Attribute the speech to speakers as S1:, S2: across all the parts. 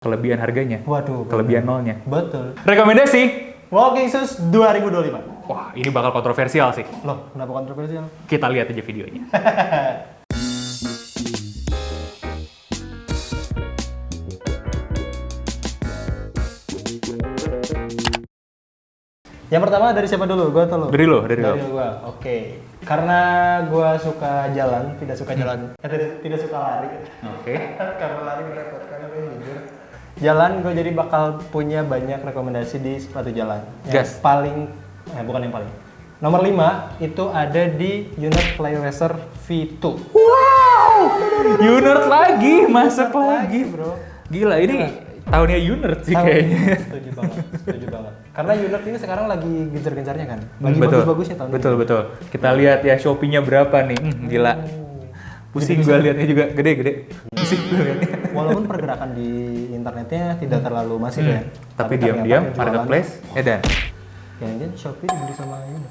S1: Kelebihan harganya.
S2: Waduh.
S1: Kelebihan nolnya.
S2: Betul.
S1: Rekomendasi.
S2: Walking Shoes 2025.
S1: Wah, ini bakal kontroversial sih.
S2: Loh, kenapa kontroversial?
S1: Kita lihat aja videonya.
S2: Yang pertama dari siapa dulu? Gua atau lo?
S1: Dari lo.
S2: Gua. Oke. Karena gua suka jalan, tidak suka jalan. Tidak suka lari.
S1: Oke.
S2: Karena lari merepotkan, jujur. Jalan gue jadi bakal punya banyak rekomendasi di sepatu jalan.
S1: Gas.
S2: Bukan yang paling. Nomor 5 itu ada di Unert Fly Racer V2.
S1: Wow! Unert lagi, masuk lagi.
S2: Bro.
S1: Gila, ini tahunnya Unert sih kayaknya.
S2: Setuju banget. Karena Unert ini sekarang lagi gencar-gencarnya kan. Lagi
S1: Betul.
S2: bagus-bagusnya tahun ini.
S1: Betul. Kita lihat ya Shopee-nya berapa nih. Gila. Pusing gue liatnya juga, gede. Pusing gue liatnya.
S2: Walaupun pergerakan di internetnya tidak terlalu masif ya.
S1: Tapi diam-diam marketplace edan.
S2: Jangan-jangan Shopee dibeli sama ini.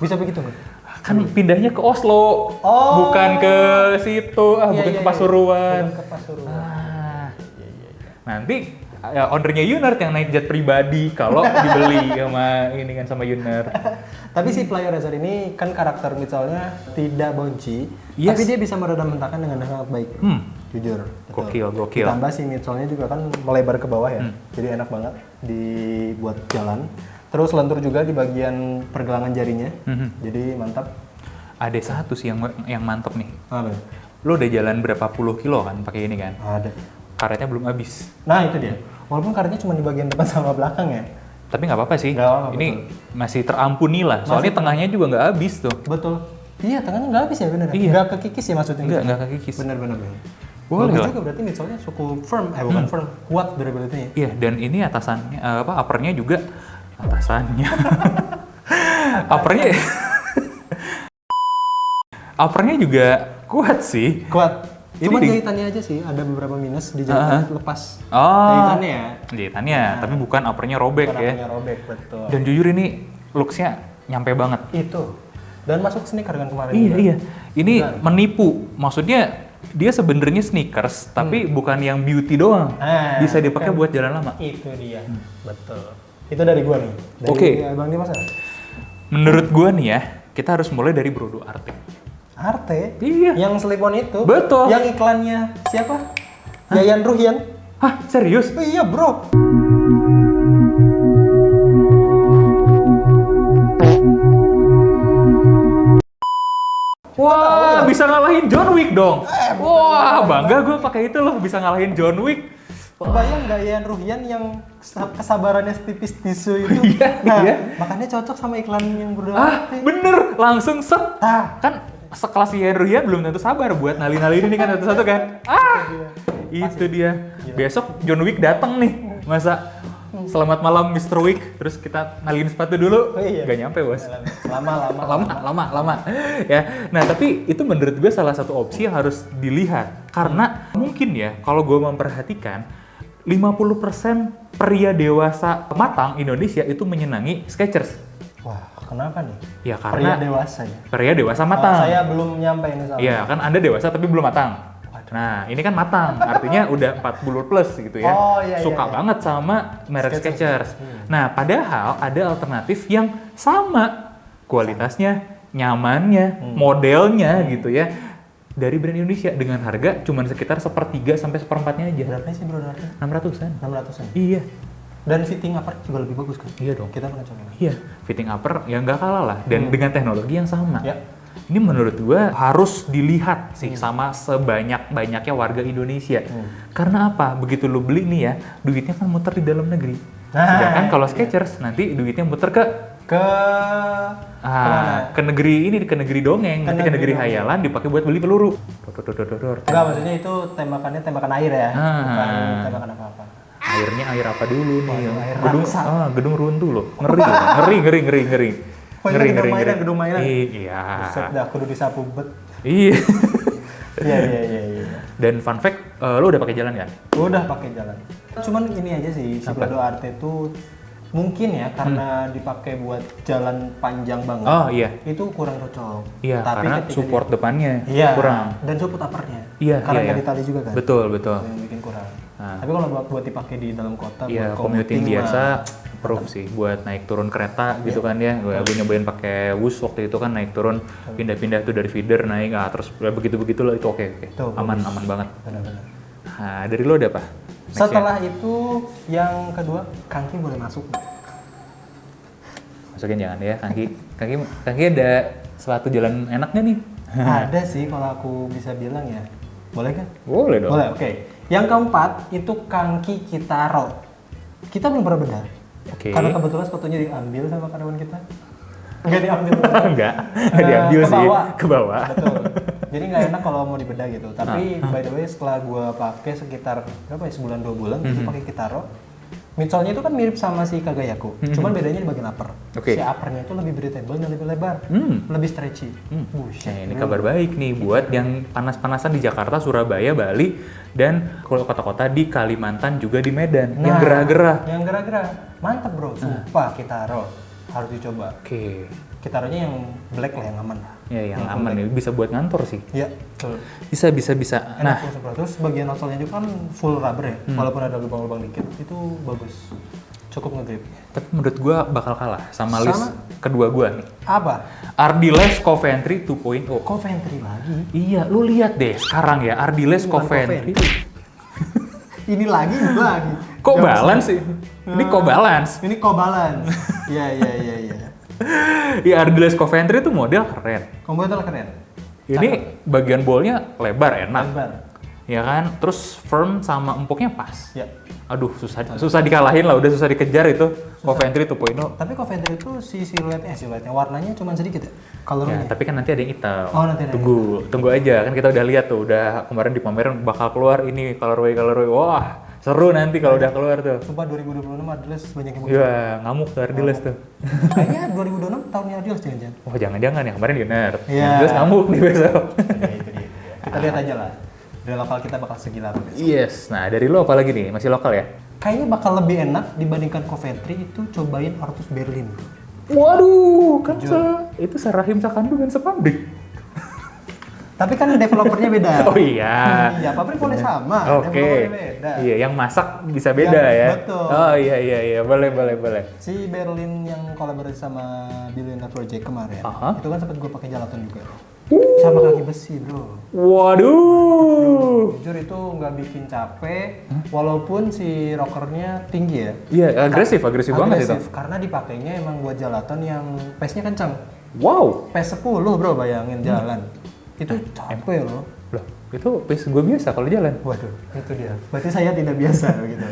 S2: Bisa begitu nggak?
S1: Kan pindahnya ke Oslo, bukan ke situ, bukan ke Pasuruan.
S2: Bukan ke Pasuruan.
S1: Nanti ownernya Unert yang naik jet pribadi kalau dibeli sama Unert.
S2: Tapi si Fly Racer ini kan karakter misalnya tidak bonci,
S1: Yes.
S2: tapi dia bisa meredam hentakan dengan sangat baik. Jujur. Betul.
S1: Gokil.
S2: Ditambah si midsolnya juga kan melebar ke bawah ya, jadi enak banget dibuat jalan. Terus lentur juga di bagian pergelangan jarinya, jadi mantap.
S1: Ada satu sih yang mantep nih.
S2: Apa?
S1: Lo udah jalan berapa puluh kilo kan pakai ini kan?
S2: Ada.
S1: Karetnya belum habis.
S2: Nah itu dia. Walaupun karetnya cuma di bagian depan sama belakang ya.
S1: Tapi nggak apa-apa sih.
S2: Nggak apa-apa,
S1: Ini masih terampuni lah. Soalnya tengahnya juga nggak habis tuh.
S2: Betul. Iya, tengahnya nggak habis ya bener.
S1: Iya.
S2: Nggak kekikis ya maksudnya.
S1: Nggak kekikis.
S2: Bener.
S1: Boleh
S2: Bagus
S1: lah.
S2: juga berarti midsolnya cukup firm. Bukan firm, kuat durability-nya.
S1: Iya, dan ini atasannya uppernya juga atasannya. uppernya juga kuat sih.
S2: Kuat.
S1: Ini
S2: Cuma jahitannya aja sih, ada beberapa minus di jahitannya lepas.
S1: Oh.
S2: Jahitannya ya.
S1: Jahitannya, tapi bukan uppernya robek ya.
S2: Uppernya robek, betul.
S1: Dan jujur ini looks-nya nyampe banget.
S2: Itu. Dan masuk sneaker kan kemarin.
S1: Iya. Ini menipu. Maksudnya dia sebenarnya sneakers, tapi bukan yang beauty doang. Bisa dipakai buat jalan lama.
S2: Itu dia. Betul. Itu dari gua nih. Dari
S1: Oke.
S2: Bang Dimas ya?
S1: Menurut gua nih ya, kita harus mulai dari Brodo Arte.
S2: Arte?
S1: Iya.
S2: Yang selipon itu?
S1: Betul.
S2: Yang iklannya siapa? Yayan Ruhian?
S1: Hah, serius?
S2: Oh, iya bro.
S1: Wah, bisa ngalahin John Wick dong. Wah, bangga gue pakai itu loh, bisa ngalahin John Wick.
S2: Kebayang nggak Yayan Ruhian yang kesabarannya setipis tisu itu?
S1: Iya.
S2: Makanya cocok sama iklan yang berdua.
S1: Bener, langsung set. Kan sekelas Yayan Ruhian belum tentu sabar buat nali-nali ini kan satu-satu kan. Itu dia. Besok John Wick datang nih. Masa selamat malam Mr. Wick, terus kita naliin sepatu dulu. Gak nyampe bos. Lama. Ya, nah tapi itu menurut gue salah satu opsi yang harus dilihat. Karena mungkin ya, kalau gue memperhatikan, 50% pria dewasa matang Indonesia itu menyenangi Skechers.
S2: Wah, kenapa nih?
S1: Ya karena
S2: pria dewasa ya?
S1: Pria dewasa matang.
S2: Saya belum nyampe ini sama.
S1: Iya, kan Anda dewasa tapi belum matang. Nah, ini kan matang, artinya udah 40 plus gitu ya. Suka banget sama merek Skechers. Nah, padahal ada alternatif yang sama kualitasnya, nyamannya, modelnya gitu ya. Dari brand Indonesia dengan harga cuma sekitar 1/3 sampai 1/4-nya aja.
S2: Berapa sih bro?
S1: 600-an.
S2: 600-an?
S1: Iya.
S2: Dan fitting upper juga lebih bagus kan?
S1: Iya dong.
S2: Kita pernah coba.
S1: Iya, fitting upper yang nggak kalah lah. Dan dengan teknologi yang sama.
S2: Ya.
S1: Ini menurut gua harus dilihat sih sama sebanyak-banyaknya warga Indonesia. Karena apa? Begitu lu beli nih ya, duitnya kan muter di dalam negeri. Sedangkan kalau Skechers nanti duitnya muter ke negeri ini, ke negeri dongeng, ke negeri hayalan dipakai buat beli peluru.
S2: Enggak, maksudnya itu tembakan air ya, bukan tembakan apa-apa.
S1: Airnya air apa dulu nih?
S2: Air
S1: gedung runtuh loh. Ngeri.
S2: Gedung mainan.
S1: Iya.
S2: Buset dah, kudu disapu bet.
S1: Iya.
S2: Iya.
S1: Dan fun fact, lo udah pakai jalan kan?
S2: Udah pakai jalan. Cuman ini aja sih, si Brodo Arte itu mungkin ya karena dipakai buat jalan panjang banget.
S1: Oh iya.
S2: Itu kurang cocok.
S1: Iya,
S2: tapi
S1: karena support depannya
S2: iya,
S1: kurang.
S2: Dan support uppernya.
S1: Iya,
S2: karena
S1: iya.
S2: nggak ditali juga kan.
S1: Betul.
S2: Yang bikin kurang. Tapi kalau buat dipakai di dalam kota,
S1: Iya,
S2: buat
S1: commuting biasa,
S2: mah,
S1: proof sih buat naik turun kereta gitu kan ya. Gue nyobain pakai Wus waktu itu kan naik turun pindah-pindah tuh dari feeder naik, terus begitu-begitu loh itu oke.
S2: Tuh,
S1: Aman banget.
S2: Benar-benar.
S1: Nah, dari lo ada apa?
S2: Setelah itu yang kedua, kaki boleh masuk.
S1: Masukin jangan ya, kaki ada suatu jalan enak nggak nih?
S2: Ada sih kalau aku bisa bilang ya. Boleh kan?
S1: Boleh dong.
S2: Boleh, oke. Yang keempat itu kangki Kitaro. Kita belum pernah bedah.
S1: Oke.
S2: Karena kebetulan sepatunya diambil sama karyawan kita. Enggak diambil.
S1: Enggak diambil
S2: ke
S1: sih,
S2: bawah.
S1: ke bawah.
S2: Betul. Jadi nggak enak kalau mau dibedah gitu. Tapi by the way setelah gua pakai sekitar berapa ya, sebulan 2 bulan gitu pakai Kitaro. Midsole-nya itu kan mirip sama si Kagayaku, cuman bedanya di bagian upper.
S1: Oke.
S2: Si upper-nya itu lebih breathable dan lebih lebar, lebih stretchy. Buset.
S1: Nah, ini kabar baik nih buat yang panas-panasan di Jakarta, Surabaya, Bali, dan kalau kota-kota di Kalimantan juga di Medan yang gerah-gerah.
S2: Yang gerah-gerah. Mantap bro, sumpah Kitaro. Harus dicoba.
S1: Oke.
S2: Kitaronya yang black lah, yang aman lah.
S1: Ya yang aman ya, bisa buat ngantor sih.
S2: Iya, betul.
S1: Bisa.
S2: Enak tuh sebelah. Terus bagian outsole-nya juga kan full rubber ya, walaupun ada lubang-lubang dikit, itu bagus. Cukup nge-grip.
S1: Tapi menurut gua bakal kalah sama list kedua gua nih.
S2: Apa?
S1: Ardiles Coventry 2.0.
S2: Coventry lagi?
S1: Iya, lu lihat deh sekarang ya Ardiles
S2: Bukan
S1: Coventry.
S2: Ini lagi.
S1: Kok balance sih? Ini kok balance?
S2: Ini co-balance. Iya.
S1: Ya Ardiles Coventry itu model keren.
S2: Komputer keren.
S1: Ini bagian bolnya lebar enak.
S2: Lebar.
S1: Ya kan? Terus firm sama empuknya pas.
S2: Ya.
S1: Aduh, susah dikalahin lah, udah susah dikejar itu. Coventry 2.0.
S2: Tapi Coventry itu siluetnya warnanya cuma sedikit ya?
S1: Ya,
S2: Colornya.
S1: tapi kan nanti ada yang hitam.
S2: Oh, nanti ada
S1: Tunggu aja, kan kita udah lihat tuh, udah kemarin di pameran bakal keluar ini colorway. Wah, seru nanti kalau udah keluar tuh.
S2: Sumpah 2026 Ardiles banyak yang muncul.
S1: Iya, ngamuk tuh Ardiles tuh.
S2: Kayaknya 2026 tahunnya Ardiles jangan-jangan.
S1: Oh, jangan-jangan ya, kemarin dia nerd.
S2: Iya.
S1: Ardiles ngamuk nih besok.
S2: Ya, itu dia. Kita lihat aja lah. Dari lokal kita bakal segila apa besok.
S1: Yes, nah dari lo apa lagi nih? Masih lokal ya?
S2: Kayaknya bakal lebih enak dibandingkan Coventry itu cobain Artus Berlin.
S1: Waduh, kan itu serahim sekandungan sepabrik.
S2: Tapi kan developernya beda.
S1: Oh iya.
S2: Iya, pabrik boleh sama,
S1: Oke.
S2: developernya beda.
S1: Iya, yang masak bisa beda ya.
S2: Betul.
S1: Oh iya, boleh.
S2: Si Berlin yang kolaborasi sama Billionaire Project kemarin, itu kan sempat gue pakai Jalaton juga. Sama kaki besi bro.
S1: Waduh.
S2: Jujur itu nggak bikin capek, walaupun si rockernya tinggi ya.
S1: Iya, agresif banget itu.
S2: Karena dipakainya emang buat Jalaton yang pace-nya kencang.
S1: Wow.
S2: Pace 10 bro, bayangin jalan. Itu capek loh.
S1: Loh, itu pace gue biasa kalau jalan.
S2: Waduh, itu dia. Berarti saya tidak biasa gitu.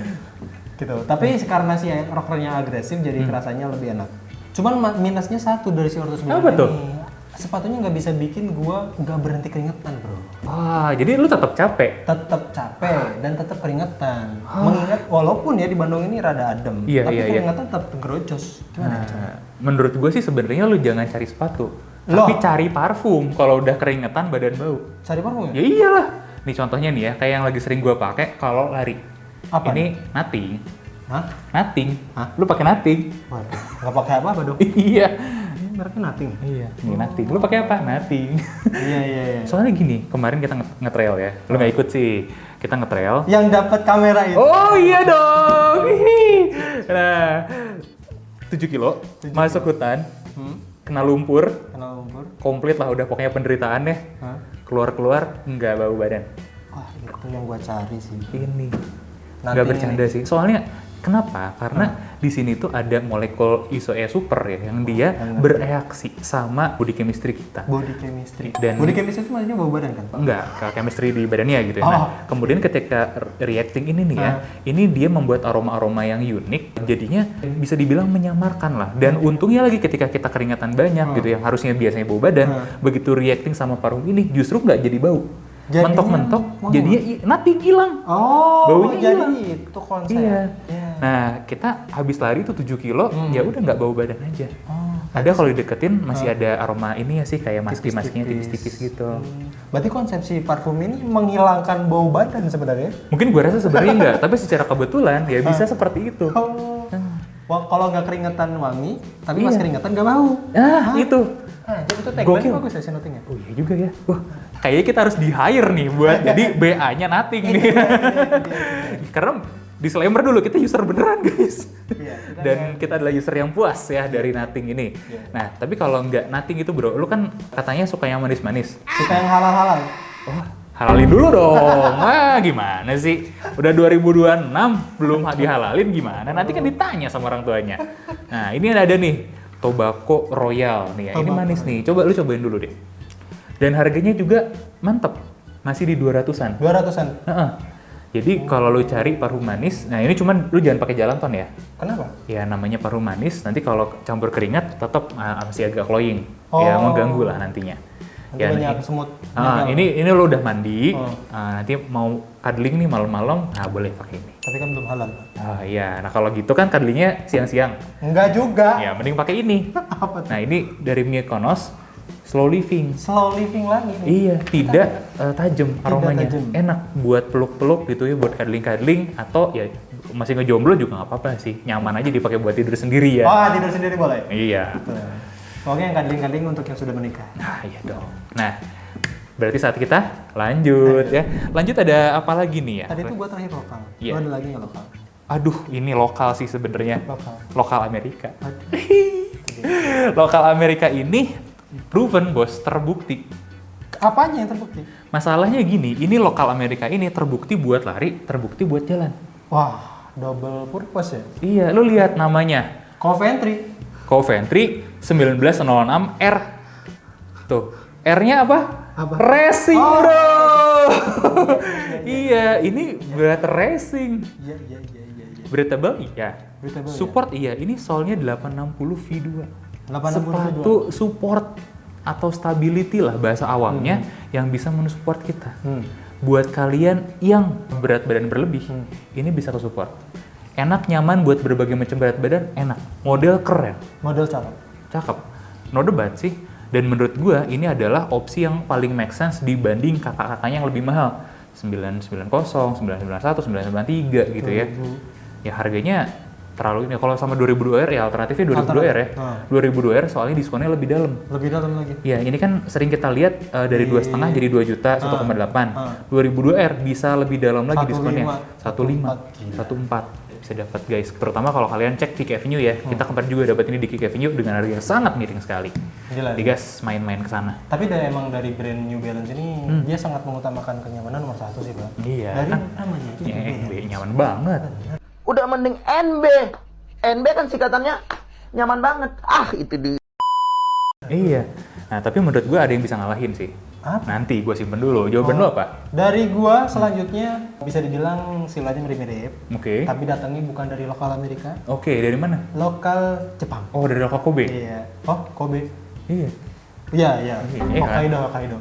S2: Gitu. Tapi karena si rockernya agresif jadi kerasanya lebih enak. Cuman minusnya satu dari si Artus Berlin
S1: Apa tuh?
S2: ini. Sepatunya nggak bisa bikin gua nggak berhenti keringetan bro.
S1: Wah, jadi lu tetap capek.
S2: Tetap capek dan tetap keringetan. Mengingat walaupun ya di Bandung ini rada adem,
S1: Iya,
S2: tapi
S1: iya.
S2: keringetan tetap gerocos. Gimana?
S1: Nah, menurut gue sih sebenarnya lu jangan cari sepatu,
S2: Loh.
S1: tapi cari parfum. Kalau udah keringetan badan bau.
S2: Cari parfum ya?
S1: Ya iyalah. Nih contohnya nih ya, kayak yang lagi sering gue pakai kalau lari.
S2: Apa
S1: Ini Nothing.
S2: Hah?
S1: Nothing.
S2: Hah?
S1: Lu pakai Nothing?
S2: Waduh, nggak pakai apa dong?
S1: Iya.
S2: Ini mereknya Nothing.
S1: Iya. Nih Nothing. Lu pakai apa? Nothing.
S2: Iya.
S1: Soalnya gini, kemarin kita nge-trail ya. Lu nggak ikut sih. Kita nge-trail.
S2: Yang dapat kamera itu.
S1: Oh iya dong. Hihi. Nah, 7 kilo masuk hutan, kena lumpur,
S2: Kena lumpur.
S1: komplit lah udah pokoknya penderitaannya.
S2: Hah?
S1: Keluar nggak bau badan.
S2: Wah, itu yang gua cari sih.
S1: Ini
S2: Nanti
S1: nggak bercanda sih. Soalnya kenapa? Karena di sini tuh ada molekul isoe super ya yang dia bereaksi sama body chemistry kita.
S2: Body chemistry.
S1: Dan-
S2: body chemistry itu maksudnya bau badan kan?
S1: Enggak, ke chemistry di badannya gitu ya. Nah, kemudian ketika reacting ini nih ya, ini dia membuat aroma-aroma yang unik, jadinya bisa dibilang menyamarkan lah. Dan untungnya lagi ketika kita keringatan banyak gitu yang harusnya biasanya bau badan, begitu reacting sama parfum ini justru nggak jadi bau.
S2: Jadinya
S1: Mentok-mentok,
S2: wangi.
S1: jadinya nothing hilang.
S2: Oh,
S1: Baunya
S2: jadi
S1: hilang.
S2: itu konsep.
S1: Iya.
S2: Iya.
S1: Nah, kita habis lari tuh 7 kilo, ya udah nggak bau badan aja.
S2: Oh,
S1: Ada kalau dideketin masih ada aroma ini ya sih kayak maski-maskinya tipis-tipis gitu.
S2: berarti konsepsi parfum ini menghilangkan bau badan sebenarnya?
S1: Mungkin gue rasa sebenarnya enggak, tapi secara kebetulan ya bisa seperti itu.
S2: Oh. Wah, kalau nggak keringetan wangi, tapi pas keringetan nggak bau.
S1: Nah, itu.
S2: Jadi itu tagline
S1: Gokil.
S2: bagus ya si Nothing ya.
S1: Oh iya juga ya. Wah, kayaknya kita harus di-hire nih buat jadi BA-nya Nothing nih. Karena disclaimer dulu, kita user beneran guys.
S2: Iya,
S1: Dan kita adalah user yang puas ya dari Nothing ini. Nah, tapi kalau nggak Nothing itu bro, lu kan katanya suka yang manis-manis.
S2: Suka yang halal-halal.
S1: Oh, halalin dulu dong. Wah, gimana sih? Udah 2026 belum dihalalin gimana? Nanti kan ditanya sama orang tuanya. Nah, ini ada nih Tobacco Royal nih ya. Ini manis nih. Coba lu cobain dulu deh. Dan harganya juga mantep. Masih di 200-an.
S2: 200-an.
S1: Heeh. Jadi kalau lu cari parfum manis, nah ini cuman lu jangan pakai jalan ton ya.
S2: Kenapa?
S1: Ya namanya parfum manis, nanti kalau campur keringat tetap masih agak cloying.
S2: Oh.
S1: Ya mengganggu lah nantinya.
S2: Nanti banyak semut.
S1: Ini lo udah mandi, nanti mau cuddling nih malam-malam, nah boleh pakai ini.
S2: Tapi kan belum halal.
S1: Iya, nah kalau gitu kan cuddlingnya siang-siang.
S2: Enggak juga.
S1: Ya mending pakai ini.
S2: Apa tuh?
S1: Nah ini dari Mykonos, slow living.
S2: Slow living lagi nih.
S1: Iya, tidak tajam aromanya.
S2: tajam.
S1: Enak buat peluk-peluk gitu ya, buat cuddling-cuddling atau ya masih ngejomblo juga nggak apa-apa sih. Nyaman aja dipakai buat tidur sendiri ya.
S2: Oh, tidur sendiri boleh?
S1: Iya.
S2: Oke, yang kadling-kadling untuk yang sudah menikah.
S1: Nah, iya dong. Nah, berarti saat kita lanjut ya. Lanjut ada apa lagi nih ya?
S2: Tadi itu gua terakhir lokal.
S1: Iya.
S2: Lu ada lagi nggak lokal?
S1: Aduh, ini lokal sih sebenarnya.
S2: Lokal.
S1: Lokal Amerika. Lokal Amerika ini proven bos, terbukti.
S2: Apanya yang terbukti?
S1: Masalahnya gini, ini lokal Amerika ini terbukti buat lari, terbukti buat jalan.
S2: Wah, double purpose ya?
S1: Iya, lu lihat namanya.
S2: Coventry.
S1: Coventry 1906R. Tuh, R-nya apa?
S2: Apa?
S1: Racing,
S2: Oh.
S1: bro. Iya, ini berat racing.
S2: Iya.
S1: Breathable iya.
S2: Breathable,
S1: Support iya. Ini solnya 860 V2.
S2: 860
S1: Sepatu support atau stability lah bahasa awamnya yang bisa mensupport kita. Buat kalian yang berat badan berlebih, ini bisa ke support. Enak, nyaman buat berbagai macam berat badan, enak. Model keren.
S2: Model cakep.
S1: Cakep. No debat sih. Dan menurut gua ini adalah opsi yang paling make sense dibanding kakak-kakaknya yang lebih mahal. 990, 991, 993 gitu ya. Ya harganya terlalu ini. Kalau sama 2002R ya alternatifnya 2002R ya. 2002R soalnya diskonnya lebih dalam.
S2: Lebih dalam lagi.
S1: Ya ini kan sering kita lihat dari 2,5 jadi 2 juta, 1,8. 2002R bisa lebih dalam lagi diskonnya. 1,4 bisa dapat guys. Terutama kalau kalian cek Kick Avenue ya. Kita kemarin juga dapat ini di Kick Avenue dengan harga yang sangat miring sekali.
S2: Gila.
S1: Jadi guys main-main ke sana.
S2: Tapi emang dari brand New Balance ini dia sangat mengutamakan kenyamanan nomor 1 sih, Bang.
S1: Iya.
S2: Dari
S1: Kan,
S2: namanya itu
S1: ya,
S2: juga ya.
S1: nyaman banget.
S3: Udah mending NB. NB kan singkatannya nyaman banget. Itu di.
S1: Iya. Nah tapi menurut gue ada yang bisa ngalahin sih.
S2: Apa?
S1: Nanti gue simpen dulu. Jawaban lo apa?
S2: Dari gua selanjutnya bisa dibilang silanya mirip-mirip.
S1: Oke.
S2: Tapi datangnya bukan dari lokal Amerika,
S1: Oke, dari mana?
S2: lokal Jepang.
S1: Oh, dari lokal Kobe?
S2: Iya. Oh, Kobe.
S1: Iya.
S2: Iya.
S1: Iya kan?
S2: Hokkaido.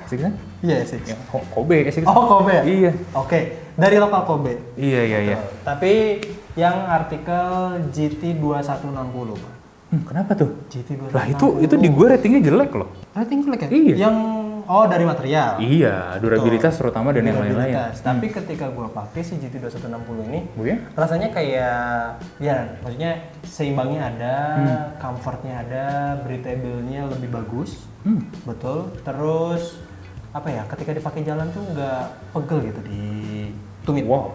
S1: Asik kan?
S2: Iya sih.
S1: Ya, Kobe asik.
S2: Oh, Kobe.
S1: Iya.
S2: Oke, dari lokal Kobe.
S1: Iya.
S2: Tapi yang artikel GT2160, Pak.
S1: Kenapa tuh?
S2: GT2160.
S1: Lah itu di gue ratingnya jelek loh.
S2: rating jelek ya?
S1: Iya.
S2: Yang dari material.
S1: Iya, durabilitas terutama dan yang lain-lain.
S2: Durabilitas. Tapi ketika gua pakai si GT2160 ini,
S1: Bu ya?
S2: rasanya kayak ya maksudnya seimbangnya ada, comfortnya ada, breathable-nya lebih bagus. Betul. Terus apa ya? Ketika dipakai jalan tuh nggak pegel gitu di tumit.
S1: Wow.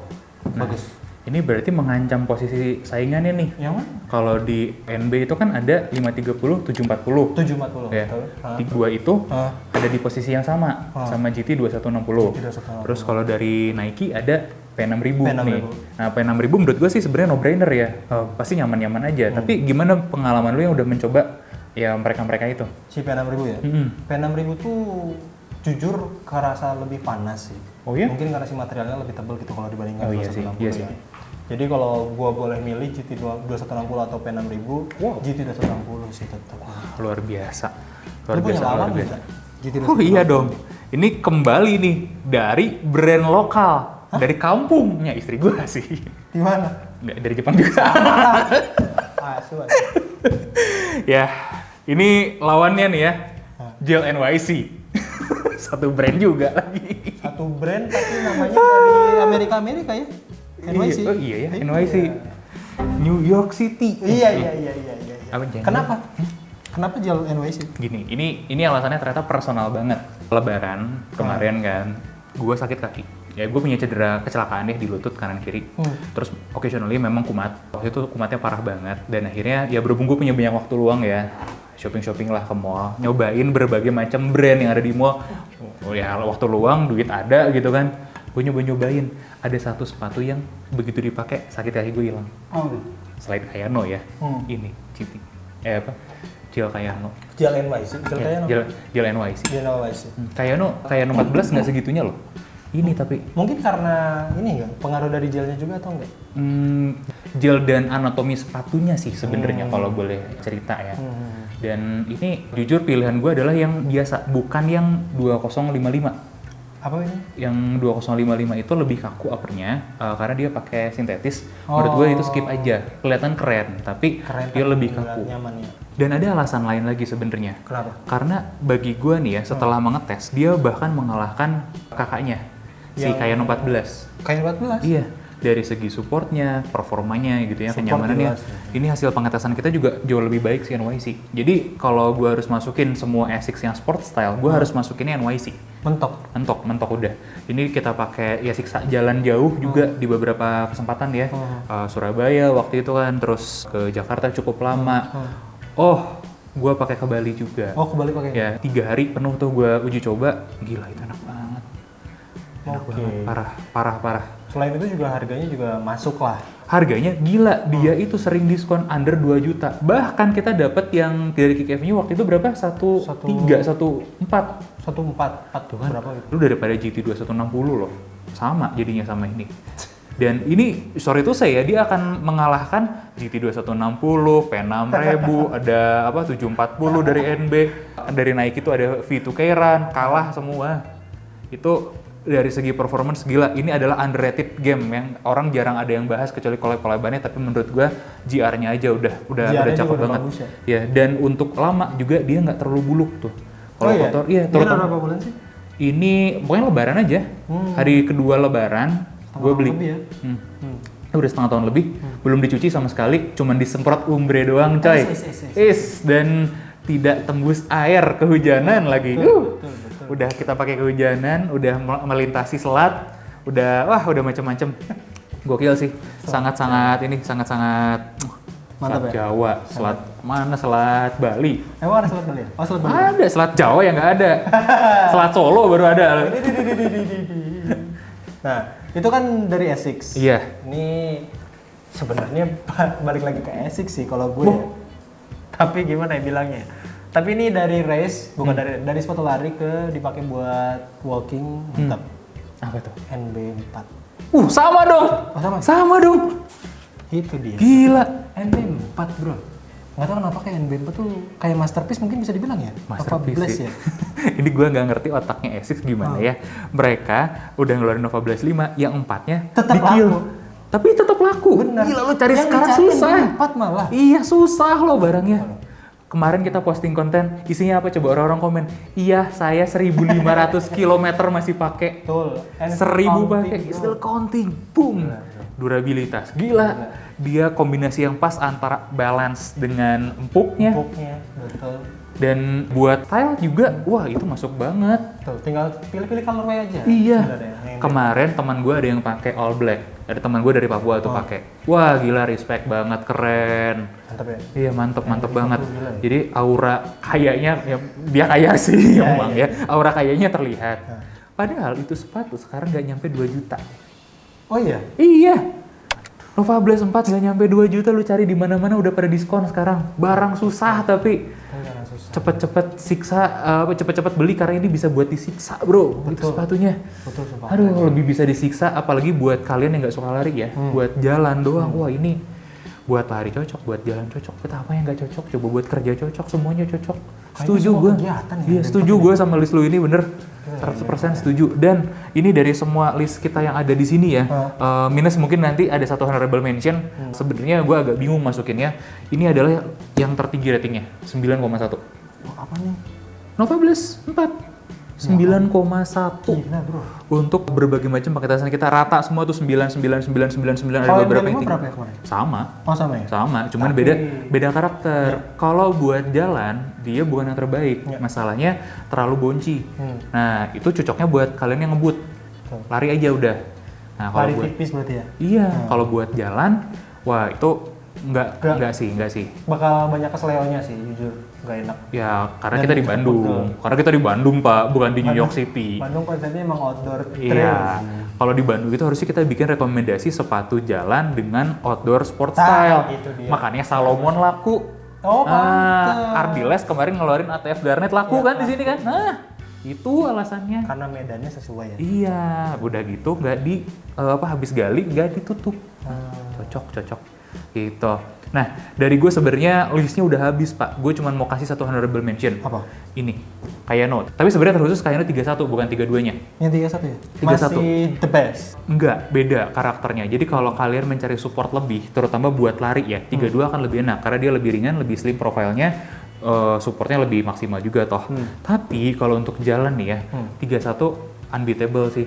S2: Bagus.
S1: Ini berarti mengancam posisi saingannya nih.
S2: Yang mana?
S1: Kalau di NB itu kan ada 530, 740.
S2: 740.
S1: Ya.
S2: Betul.
S1: Di dua itu
S2: Ah.
S1: ada di posisi yang sama sama GT2160.
S2: GT2160.
S1: Terus kalau dari Nike ada P6000
S2: P6000.
S1: nih. Nah, P6000 menurut gue sih sebenarnya no brainer ya. Pasti nyaman-nyaman aja. Tapi gimana pengalaman lu yang udah mencoba ya mereka-mereka itu?
S2: Si P6000 ya? P6000 tuh jujur kerasa lebih panas sih.
S1: Oh iya?
S2: Mungkin karena si materialnya lebih tebal gitu kalau dibandingkan
S1: Oh iya sih,
S2: 2160
S1: iya
S2: ya.
S1: sih.
S2: Jadi kalau gua boleh milih GT2160 atau P6000,
S1: Wow.
S2: GT2160 sih tetap.
S1: Luar biasa.
S2: Lu punya lawan
S1: biasa.
S2: nggak? GT2160.
S1: Oh iya dong. Ini kembali nih dari brand lokal, dari kampungnya istri gue sih.
S2: Di mana?
S1: Nggak, dari Jepang juga.
S2: Asu.
S1: Ya, ini lawannya nih ya. Gel NYC. Satu brand juga lagi.
S2: Satu brand tapi namanya dari Amerika ya? NYC.
S1: Oh iya ya, NYC. New York City.
S2: Iya.
S1: Apa, jangan-
S2: Kenapa? Kenapa gel NYC?
S1: Gini, ini alasannya ternyata personal banget. Lebaran kemarin kan, gue sakit kaki. Ya gue punya cedera kecelakaan deh di lutut kanan kiri. Terus occasionally memang kumat. Waktu itu kumatnya parah banget. Dan akhirnya ya berhubung gue punya banyak waktu luang ya, shopping lah ke mall, nyobain berbagai macam brand yang ada di mall. Oh ya waktu luang, duit ada gitu kan. Gue nyobain. Ada satu sepatu yang begitu dipakai sakit kaki gue hilang. Selain Kayano ya, ini Citi. Gel Kayano.
S2: Gel NYC, gel Kayano.
S1: Gel NYC.
S2: Gel NYC.
S1: Kayano 14 nggak segitunya loh. Ini tapi
S2: mungkin karena ini kan pengaruh dari gelnya juga atau enggak?
S1: Gel dan anatomi sepatunya sih sebenarnya kalau boleh cerita ya. Dan ini jujur pilihan gue adalah yang biasa, bukan yang 2055.
S2: Apa ini?
S1: Yang 2055 itu lebih kaku uppernya karena dia pakai sintetis. Menurut gue itu skip aja. Kelihatan keren, tapi dia lebih kaku.
S2: Nyaman ya.
S1: Dan ada alasan lain lagi sebenarnya.
S2: Kenapa?
S1: Karena bagi gue nih ya, setelah mengetes, dia bahkan mengalahkan kakaknya, si Kayano 14.
S2: Kayano 14?
S1: Iya, dari segi supportnya, performanya gitu ya, kenyamanannya. Ini hasil pengetesan kita juga jauh lebih baik si NYC. Jadi kalau gue harus masukin semua Asics yang sport style, gue harus masukinnya NYC. Mentok udah. Ini kita pakai ya siksa jalan jauh juga di beberapa kesempatan ya. Surabaya waktu itu kan, terus ke Jakarta cukup lama. Gue pakai ke Bali juga.
S2: Ke Bali pakai?
S1: Ya, 3 hari penuh tuh gue uji coba. Gila itu enak banget. Enak banget, parah.
S2: Selain itu juga harganya juga masuk lah.
S1: Harganya gila, dia itu sering diskon under 2 juta. Bahkan kita dapat yang dari Kick Avenue waktu itu berapa? 1.3, 1.4.
S2: 1.4 tuh kan? Berapa gitu?
S1: Lu daripada GT 2160 loh. Sama jadinya sama ini. Dan ini, sorry tuh saya, dia akan mengalahkan GT 2160, P6000, ada 740 dari NB, dari Nike itu ada V2 Keiran, kalah semua. Itu dari segi performance gila, ini adalah underrated game yang orang jarang ada yang bahas kecuali collab-collabannya, tapi menurut gua GR-nya aja udah cakep banget. Ya, dan untuk lama juga dia nggak terlalu buluk tuh. Kalau kotor, iya terutama
S2: berapa bulan sih?
S1: Ini pokoknya lebaran aja. Hari kedua lebaran gue beli.
S2: Lebih ya?
S1: Udah setengah tahun lebih, belum dicuci sama sekali, cuman disemprot umbre doang coy. Dan tidak tembus air, kehujanan lagi. Betul. Udah kita pakai kehujanan, udah melintasi selat, udah macam-macam. Gokil sih. Sangat mantap selat ya? Jawa, selat mana selat Bali.
S2: Emang ada selat Bali ya? Selat Bali.
S1: Ada, selat Jawa yang nggak ada. Selat Solo baru ada.
S2: Nah, itu kan dari Asics.
S1: Iya.
S2: Ini sebenarnya balik lagi ke Asics sih kalau gue. Ya. Tapi gimana ya bilangnya? Tapi ini dari race, bukan dari sepatu lari ke dipakai buat walking, mantap.
S1: Apa tuh?
S2: NB4.
S1: Sama dong. Sama dong.
S2: Itu dia.
S1: Gila.
S2: NB4 bro. Nggak tahu kenapa kayak NB4 tuh kayak masterpiece mungkin bisa dibilang ya?
S1: Masterpiece ya. Ini gue nggak ngerti otaknya Asics gimana ya. Mereka udah ngeluarin Nova Blast 5, yang 4-nya
S2: tetap laku.
S1: Tapi tetap laku.
S2: Bener.
S1: Gila lo cari sekarang susah.
S2: NB4 malah.
S1: Iya susah lo barangnya. Kemarin kita posting konten, isinya apa coba orang-orang komen? Iya, saya 1.500 km masih pakai.
S2: Betul.
S1: 1.000 pakai, still counting. Boom. Durabilitas. Gila. Dia kombinasi yang pas antara balance dengan empuknya.
S2: Betul.
S1: Dan buat style juga, wah itu masuk banget.
S2: Betul, tinggal pilih-pilih colorway aja.
S1: Iya. Kemarin teman gue ada yang pakai all black. Ada teman gue dari Papua tuh pakai. Wah gila, respect banget, keren.
S2: Mantap ya?
S1: Iya mantep banget. Ya. Jadi aura kayaknya, ya, dia kaya sih emang ya. Aura kayaknya terlihat. Padahal itu sepatu sekarang nggak nyampe 2 juta.
S2: Oh iya?
S1: Iya. Nova Blast 4 nggak nyampe 2 juta, lu cari di mana-mana udah pada diskon sekarang. Barang susah tapi cepet-cepet cepet-cepet beli karena ini bisa buat disiksa bro. Betul. Itu sepatunya.
S2: Betul,
S1: aduh lebih bisa disiksa, apalagi buat kalian yang nggak suka lari ya. Buat jalan doang, wah ini buat lari cocok, buat jalan cocok. Kita apa yang nggak cocok? Coba buat kerja cocok, semuanya cocok. Setuju gue. Iya setuju gue sama list lu ini bener. 100% setuju. Dan ini dari semua list kita yang ada di sini ya, minus mungkin nanti ada satu honorable mention. Sebenarnya gue agak bingung masukinnya. Ini adalah yang tertinggi ratingnya, 9,1.
S2: Apa nih?
S1: Nova Blast 4. 9,1.
S2: Gila bro.
S1: Untuk berbagai macam paket atasan kita rata semua tuh 9, 9, 9, 9, 9, ada
S2: Kalau
S1: beberapa
S2: yang
S1: yang
S2: Bemo
S1: tinggi.
S2: berapa ya kemarin?
S1: Sama.
S2: Oh sama ya?
S1: Sama, cuman
S2: Tapi-
S1: beda karakter. Kalau buat jalan, dia bukan yang terbaik.
S2: Ya.
S1: Masalahnya terlalu bonci. Nah, itu cocoknya buat kalian yang ngebut.
S2: Betul.
S1: Lari aja udah. Nah, kalau
S2: Lari
S1: buat
S2: tipis berarti ya?
S1: iya, kalau buat jalan, wah itu enggak sih.
S2: Bakal banyak keseleonya sih, jujur. Nggak enak.
S1: Ya, karena
S2: Dan
S1: kita di Bandung.
S2: betul.
S1: Karena kita di Bandung, Pak, bukan di New York City.
S2: Bandung konsepnya emang outdoor trail
S1: Iya.
S2: sih.
S1: Kalau di Bandung itu harusnya kita bikin rekomendasi sepatu jalan dengan outdoor sport
S2: Nah,
S1: style.
S2: itu dia.
S1: Makanya Salomon laku.
S2: Oh, pantes.
S1: Ardiles kemarin ngeluarin ATF Garnet laku
S2: Iya,
S1: kan di sini kan. Nah, itu alasannya.
S2: Karena medannya sesuai ya?
S1: Iya, udah gitu nggak habis gali nggak ditutup.
S2: Hmm.
S1: Cocok gitu. Nah, dari gue sebenarnya listnya udah habis, Pak. Gue cuma mau kasih satu honorable mention.
S2: Apa?
S1: Ini, Kayano. Tapi sebenarnya terkhusus Kayano 31, bukan 32-nya.
S2: Yang 31 ya?
S1: 31.
S2: Masih the best.
S1: Enggak, beda karakternya. Jadi kalau kalian mencari support lebih, terutama buat lari ya, 32 akan lebih enak. Karena dia lebih ringan, lebih slim profilnya, supportnya lebih maksimal juga toh. Tapi kalau untuk jalan nih ya, 31 unbeatable sih.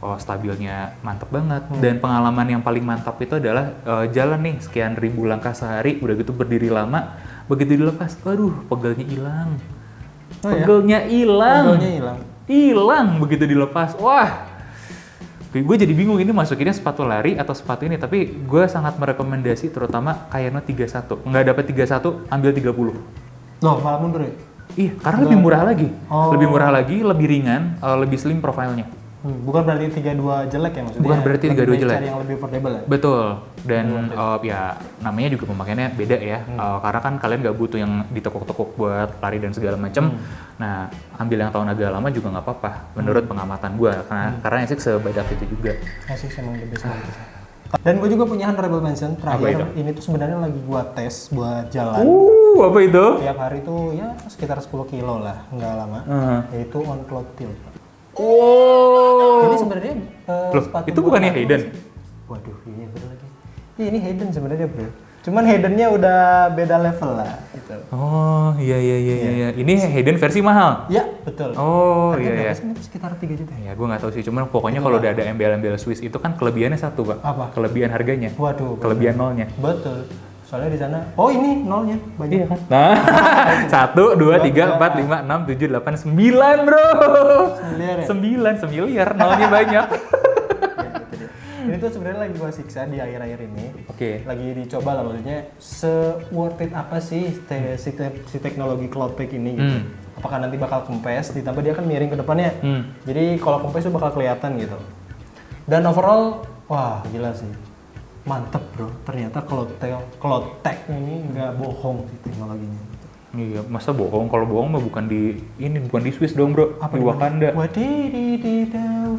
S1: Oh, stabilnya mantep banget. Dan pengalaman yang paling mantap itu adalah jalan nih sekian ribu langkah sehari, udah gitu berdiri lama, begitu dilepas, aduh, pegelnya hilang.
S2: Oh ya?
S1: Pegelnya hilang.
S2: Pegelnya hilang.
S1: Hilang begitu dilepas. Wah. Gue jadi bingung ini masukinnya sepatu lari atau sepatu ini, tapi gue sangat merekomendasi terutama Kayano 31. Nggak dapat 31, ambil 30.
S2: Loh, malah mundur ya?
S1: Iya, karena lebih murah lagi.
S2: Oh.
S1: Lebih murah lagi, lebih ringan, lebih slim profilnya.
S2: Bukan berarti 32 jelek ya maksudnya?
S1: Bukan berarti 32
S2: Lebih
S1: jelek.
S2: Cari yang lebih affordable ya?
S1: Betul. Dan ya namanya juga pemakaiannya beda ya. Karena kan kalian nggak butuh yang ditekuk-tekuk buat lari dan segala macam. Nah, ambil yang tahun agak lama juga nggak apa-apa. Menurut pengamatan gue. Karena Asics sebadak itu juga.
S2: Asics emang the best. Dan gue juga punya honorable mention terakhir. Ini tuh sebenarnya lagi gua tes buat jalan.
S1: Apa itu?
S2: Tiap hari tuh ya sekitar 10 kilo lah, nggak lama. Yaitu on cloud tilt.
S1: Oh.
S2: Jadi sebenarnya
S1: Loh,
S2: sepatu
S1: itu
S2: buat
S1: bukannya
S2: lari
S1: Hayden?
S2: sih. Waduh, iya bener lagi. Iya, ini Hayden sebenarnya bro. Cuman Haydennya udah beda level lah gitu.
S1: Oh, iya. Ini Hayden versi mahal.
S2: Ya, betul.
S1: Oh,
S2: Harga
S1: iya.
S2: berapa sih? Ini sekitar 3 juta ya?
S1: Ya, gue nggak tahu sih. Cuman pokoknya kalau udah ada embel-embel Swiss itu kan kelebihannya satu, Pak.
S2: Apa?
S1: Kelebihan harganya.
S2: Waduh.
S1: Kelebihan nolnya.
S2: Betul. Soalnya di sana, oh ini nolnya banyak.
S1: Iya kan? Nah, 1, 2, 3, 4, 5, 6, 7, 8, 9 bro.
S2: 9 ya?
S1: 9 miliar, nolnya banyak.
S2: Ya, itu dia. Ini tuh sebenarnya lagi gua siksa di akhir-akhir ini.
S1: Oke.
S2: Lagi dicoba lah maksudnya worth it apa sih si teknologi cloud pack ini gitu. Apakah nanti bakal kempes ditambah dia kan miring ke depannya. Jadi kalau kempes tuh bakal kelihatan gitu. Dan overall wah gila sih. Mantep bro. Ternyata cloud tech ini nggak bohong sih teknologinya.
S1: Iya, masa bohong? Kalau bohong mah bukan di Swiss dong, bro. Di Wakanda.
S2: Wadidididaw.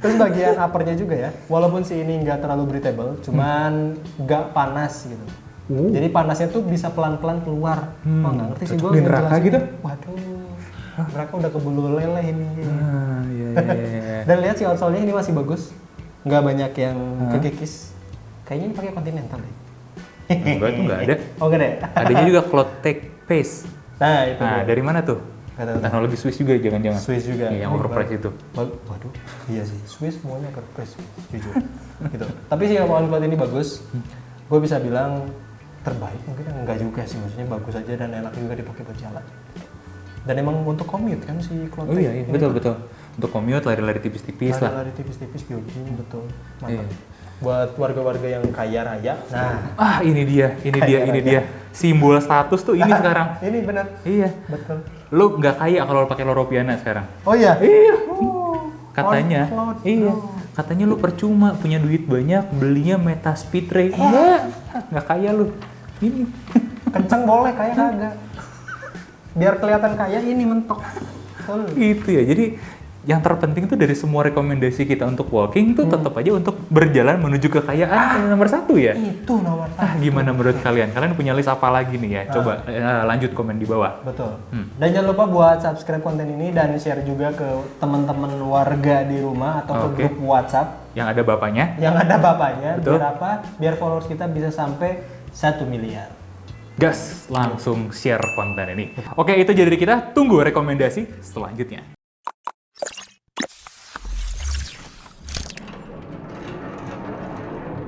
S2: Terus bagian uppernya juga ya, walaupun si ini nggak terlalu breathable, cuman nggak panas gitu. Jadi panasnya tuh bisa pelan-pelan keluar. Oh nggak ngerti sih gue
S1: Di neraka gitu?
S2: Waduh, neraka udah kebulu lele ini.
S1: Iya.
S2: Dan lihat si outsole-nya ini masih bagus, nggak banyak yang kekikis. Kayaknya ini pakai Continental deh.
S1: Enggak, itu nggak ada.
S2: Oh nggak ada ya?
S1: Adanya juga Cloud Tech Pace.
S2: Nah itu.
S1: Nah,
S2: dia.
S1: dari mana tuh?
S2: Nggak tahu.
S1: Teknologi Swiss juga, jangan-jangan.
S2: Swiss juga.
S1: Iya, yang
S2: Ini
S1: overpriced itu.
S2: Waduh, iya sih. Swiss semuanya overpriced, jujur. Gitu. Tapi sih kalau cloud ini bagus. Gue bisa bilang terbaik mungkin enggak juga sih, maksudnya bagus aja dan enak juga dipakai buat jalan. Dan emang untuk commute kan si cloud
S1: Oh iya, betul. Untuk commute, lari-lari tipis-tipis lah.
S2: lari tipis-tipis jogging, betul.
S1: Iya.
S2: Mantap. Buat warga-warga yang kaya raya. Nah,
S1: Ini dia. Simbol status tuh ini sekarang.
S2: ini benar.
S1: Iya.
S2: Betul.
S1: Lu nggak kaya kalau pakai Loro Piana sekarang.
S2: Oh iya.
S1: Iya.
S2: Oh,
S1: Katanya.
S2: cloud.
S1: Iya.
S2: Oh.
S1: Katanya lu percuma punya duit banyak belinya Meta Speed Ray. Iya. Nggak kaya lu. Ini.
S2: Kenceng boleh, kaya kagak. Biar kelihatan kaya ini mentok. Betul.
S1: Itu ya. Jadi yang terpenting tuh dari semua rekomendasi kita untuk walking tuh tetap aja untuk berjalan menuju kekayaan nomor 1 ya.
S2: Itu nomor 1.
S1: Gimana menurut kalian? Kalian punya list apa lagi nih ya? Coba lanjut komen di bawah.
S2: Betul. Dan jangan lupa buat subscribe konten ini dan share juga ke teman-teman warga di rumah atau ke grup WhatsApp
S1: Yang ada bapaknya.
S2: yang ada bapaknya.
S1: Betul.
S2: Biar apa? Biar followers kita bisa sampai 1 miliar.
S1: gas langsung share konten ini. Oke, itu jadi dari kita. Tunggu rekomendasi selanjutnya.